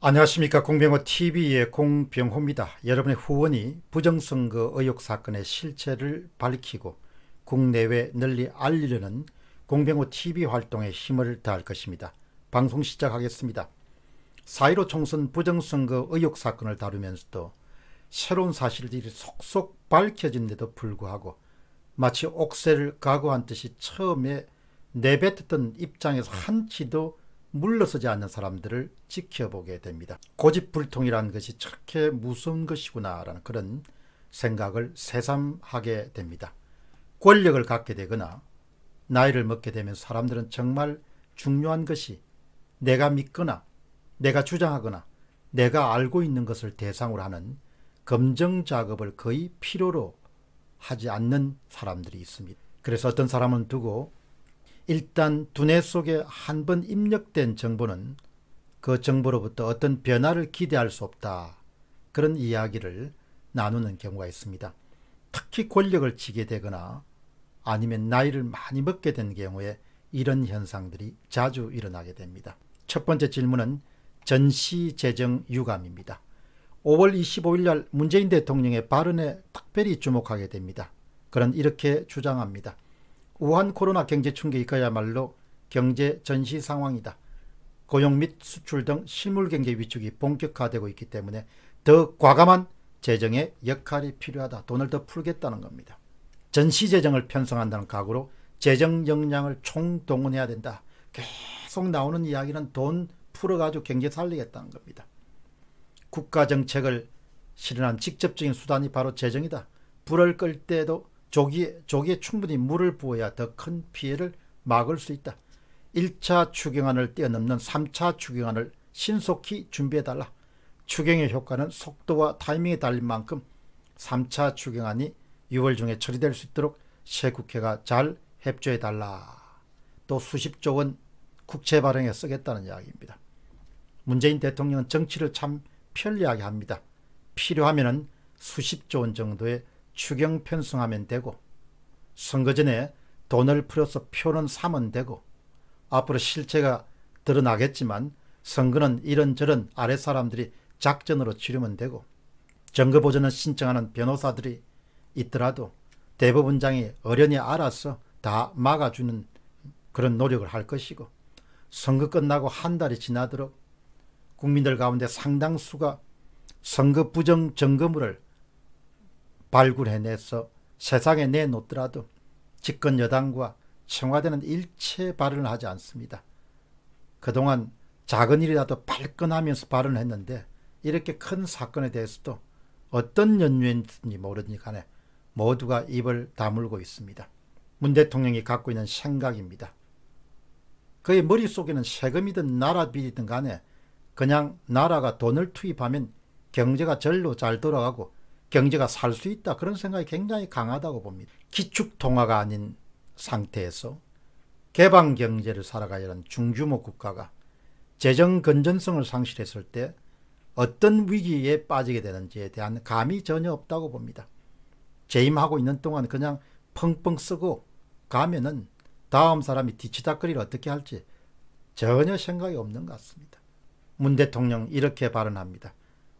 안녕하십니까. 공병호TV의 공병호입니다. 여러분의 후원이 부정선거 의혹 사건의 실체를 밝히고 국내외 널리 알리려는 공병호TV 활동에 힘을 다할 것입니다. 방송 시작하겠습니다. 4.15 총선 부정선거 의혹 사건을 다루면서도 새로운 사실들이 속속 밝혀진데도 불구하고 마치 옥새를 각오한 듯이 처음에 내뱉었던 입장에서 한치도 물러서지 않는 사람들을 지켜보게 됩니다. 고집불통이라는 것이 저렇게 무서운 것이구나 라는 그런 생각을 새삼하게 됩니다. 권력을 갖게 되거나 나이를 먹게 되면 사람들은 정말 중요한 것이 내가 믿거나 내가 주장하거나 내가 알고 있는 것을 대상으로 하는 검증 작업을 거의 필요로 하지 않는 사람들이 있습니다. 그래서 어떤 사람은 두고 일단 두뇌 속에 한 번 입력된 정보는 그 정보로부터 어떤 변화를 기대할 수 없다. 그런 이야기를 나누는 경우가 있습니다. 특히 권력을 쥐게 되거나 아니면 나이를 많이 먹게 된 경우에 이런 현상들이 자주 일어나게 됩니다. 첫 번째 질문은 전시재정 유감입니다. 5월 25일 날 문재인 대통령의 발언에 특별히 주목하게 됩니다. 그는 이렇게 주장합니다. 우한 코로나 경제 충격이 그야말로 경제 전시 상황이다. 고용 및 수출 등 실물 경제 위축이 본격화되고 있기 때문에 더 과감한 재정의 역할이 필요하다. 돈을 더 풀겠다는 겁니다. 전시 재정을 편성한다는 각오로 재정 역량을 총동원해야 된다. 계속 나오는 이야기는 돈 풀어가지고 경제 살리겠다는 겁니다. 국가 정책을 실현한 직접적인 수단이 바로 재정이다. 불을 끌 때도 조기에 충분히 물을 부어야 더 큰 피해를 막을 수 있다. 1차 추경안을 뛰어넘는 3차 추경안을 신속히 준비해달라. 추경의 효과는 속도와 타이밍에 달린 만큼 3차 추경안이 6월 중에 처리될 수 있도록 새 국회가 잘 협조해달라. 또 수십조 원 국채 발행에 쓰겠다는 이야기입니다. 문재인 대통령은 정치를 참 편리하게 합니다. 필요하면 수십조 원 정도의 추경 편성하면 되고 선거 전에 돈을 풀어서 표는 사면 되고 앞으로 실체가 드러나겠지만 선거는 이런저런 아랫사람들이 작전으로 치르면 되고 정거보전을 신청하는 변호사들이 있더라도 대법원장이 어련히 알아서 다 막아주는 그런 노력을 할 것이고 선거 끝나고 한 달이 지나도록 국민들 가운데 상당수가 선거 부정 증거물을 발굴해내서 세상에 내놓더라도 집권 여당과 청와대는 일체 발언을 하지 않습니다. 그동안 작은 일이라도 발끈하면서 발언을 했는데 이렇게 큰 사건에 대해서도 어떤 연유인지 모르니 간에 모두가 입을 다물고 있습니다. 문 대통령이 갖고 있는 생각입니다. 그의 머릿속에는 세금이든 나라 비리든 간에 그냥 나라가 돈을 투입하면 경제가 절로 잘 돌아가고 경제가 살 수 있다. 그런 생각이 굉장히 강하다고 봅니다. 기축통화가 아닌 상태에서 개방경제를 살아가야 하는 중규모 국가가 재정 건전성을 상실했을 때 어떤 위기에 빠지게 되는지에 대한 감이 전혀 없다고 봅니다. 재임하고 있는 동안 그냥 펑펑 쓰고 가면은 다음 사람이 뒤치다거리를 어떻게 할지 전혀 생각이 없는 것 같습니다. 문 대통령 이렇게 발언합니다.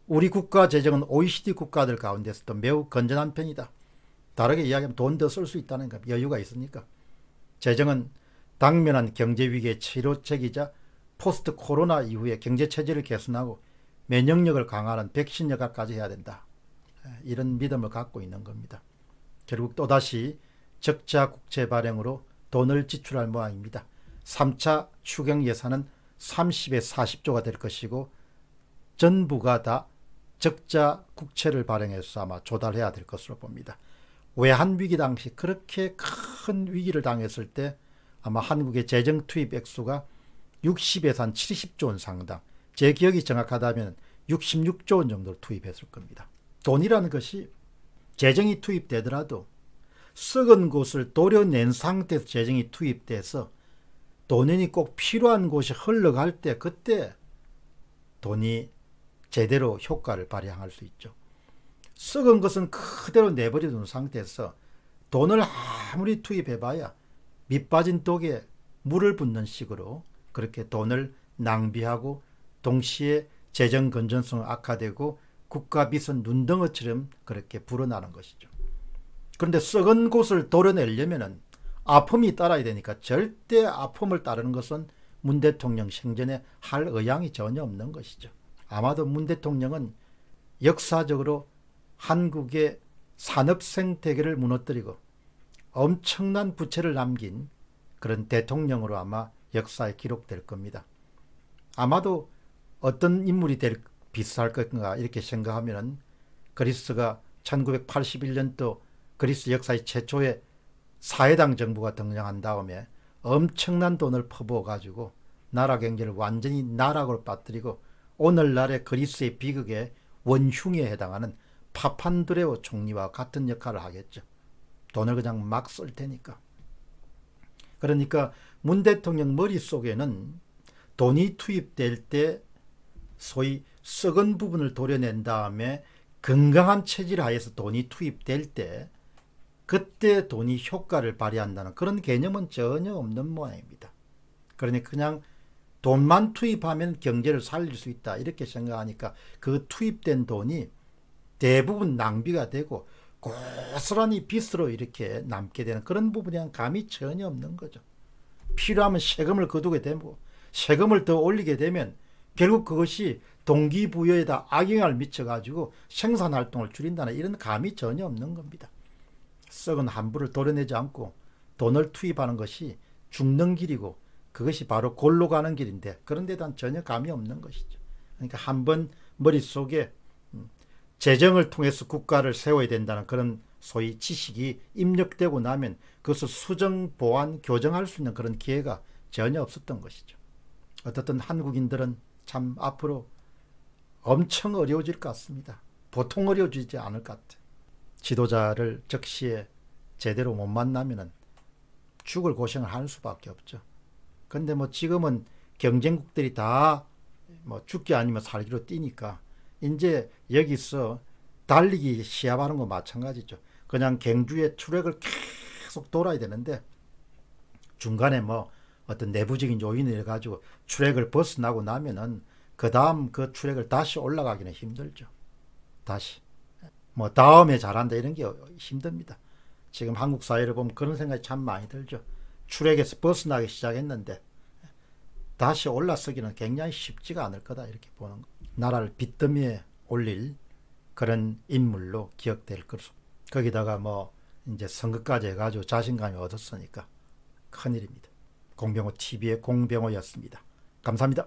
우리 국가 재정은 OECD 국가들 가운데서도 매우 건전한 편이다. 다르게 이야기하면 돈 더 쓸 수 있다는 것, 여유가 있으니까. 재정은 당면한 경제위기의 치료책이자 포스트 코로나 이후에 경제체제를 개선하고 면역력을 강화하는 백신 역할까지 해야 된다. 이런 믿음을 갖고 있는 겁니다. 결국 또다시 적자 국채 발행으로 돈을 지출할 모양입니다. 3차 추경 예산은 30에 40조가 될 것이고 전부가 다 적자 국채를 발행해서 아마 조달해야 될 것으로 봅니다. 외환위기 당시 그렇게 큰 위기를 당했을 때 아마 한국의 재정 투입 액수가 60에서 한 70조 원 상당, 제 기억이 정확하다면 66조 원 정도를 투입했을 겁니다. 돈이라는 것이 재정이 투입되더라도 썩은 곳을 도려낸 상태에서 재정이 투입돼서 돈이 꼭 필요한 곳이 흘러갈 때 그때 돈이 제대로 효과를 발휘할 수 있죠. 썩은 것은 그대로 내버려 두는 상태에서 돈을 아무리 투입해봐야 밑 빠진 독에 물을 붓는 식으로 그렇게 돈을 낭비하고 동시에 재정 건전성 악화되고 국가 빚은 눈덩어처럼 그렇게 불어나는 것이죠. 그런데 썩은 곳을 도려내려면 아픔이 따라야 되니까 절대 아픔을 따르는 것은 문 대통령 생전에 할 의향이 전혀 없는 것이죠. 아마도 문 대통령은 역사적으로 한국의 산업 생태계를 무너뜨리고 엄청난 부채를 남긴 그런 대통령으로 아마 역사에 기록될 겁니다. 아마도 어떤 인물이 비슷할 것인가 이렇게 생각하면 그리스가 1981년도 그리스 역사의 최초의 사회당 정부가 등장한 다음에 엄청난 돈을 퍼부어 가지고 나라 경제를 완전히 나락으로 빠뜨리고 오늘날의 그리스의 비극의 원흉에 해당하는 파판드레오 총리와 같은 역할을 하겠죠. 돈을 그냥 막 쓸 테니까. 그러니까 문 대통령 머릿속에는 돈이 투입될 때 소위 썩은 부분을 도려낸 다음에 건강한 체질 하에서 돈이 투입될 때 그때 돈이 효과를 발휘한다는 그런 개념은 전혀 없는 모양입니다. 그러니 그냥 돈만 투입하면 경제를 살릴 수 있다 이렇게 생각하니까 그 투입된 돈이 대부분 낭비가 되고 고스란히 빚으로 이렇게 남게 되는 그런 부분에 감이 전혀 없는 거죠. 필요하면 세금을 거두게 되고 세금을 더 올리게 되면 결국 그것이 동기부여에다 악영향을 미쳐가지고 생산활동을 줄인다는 이런 감이 전혀 없는 겁니다. 썩은 한부를 도려내지 않고 돈을 투입하는 것이 죽는 길이고 그것이 바로 골로 가는 길인데 그런 데 대한 전혀 감이 없는 것이죠. 그러니까 한번 머릿속에 재정을 통해서 국가를 세워야 된다는 그런 소위 지식이 입력되고 나면 그것을 수정, 보완, 교정할 수 있는 그런 기회가 전혀 없었던 것이죠. 어떻든 한국인들은 참 앞으로 엄청 어려워질 것 같습니다. 보통 어려워지지 않을 것 같아요. 지도자를 적시에 제대로 못 만나면 죽을 고생을 하는 수밖에 없죠. 근데 뭐 지금은 경쟁국들이 다 뭐 죽기 아니면 살기로 뛰니까 이제 여기서 달리기 시합하는 거 마찬가지죠. 그냥 경주의 트랙을 계속 돌아야 되는데 중간에 뭐 어떤 내부적인 요인을 해가지고 트랙을 벗어나고 나면은 그 다음 그 트랙을 다시 올라가기는 힘들죠. 다시 뭐 다음에 잘한다 이런 게 힘듭니다. 지금 한국 사회를 보면 그런 생각이 참 많이 들죠. 트랙에서 벗어나기 시작했는데 다시 올라서기는 굉장히 쉽지가 않을 거다 이렇게 보는 거. 나라를 빚더미에 올릴 그런 인물로 기억될 것으로. 거기다가 뭐 이제 선거까지 해가지고 자신감이 얻었으니까 큰일입니다. 공병호 TV의 공병호였습니다. 감사합니다.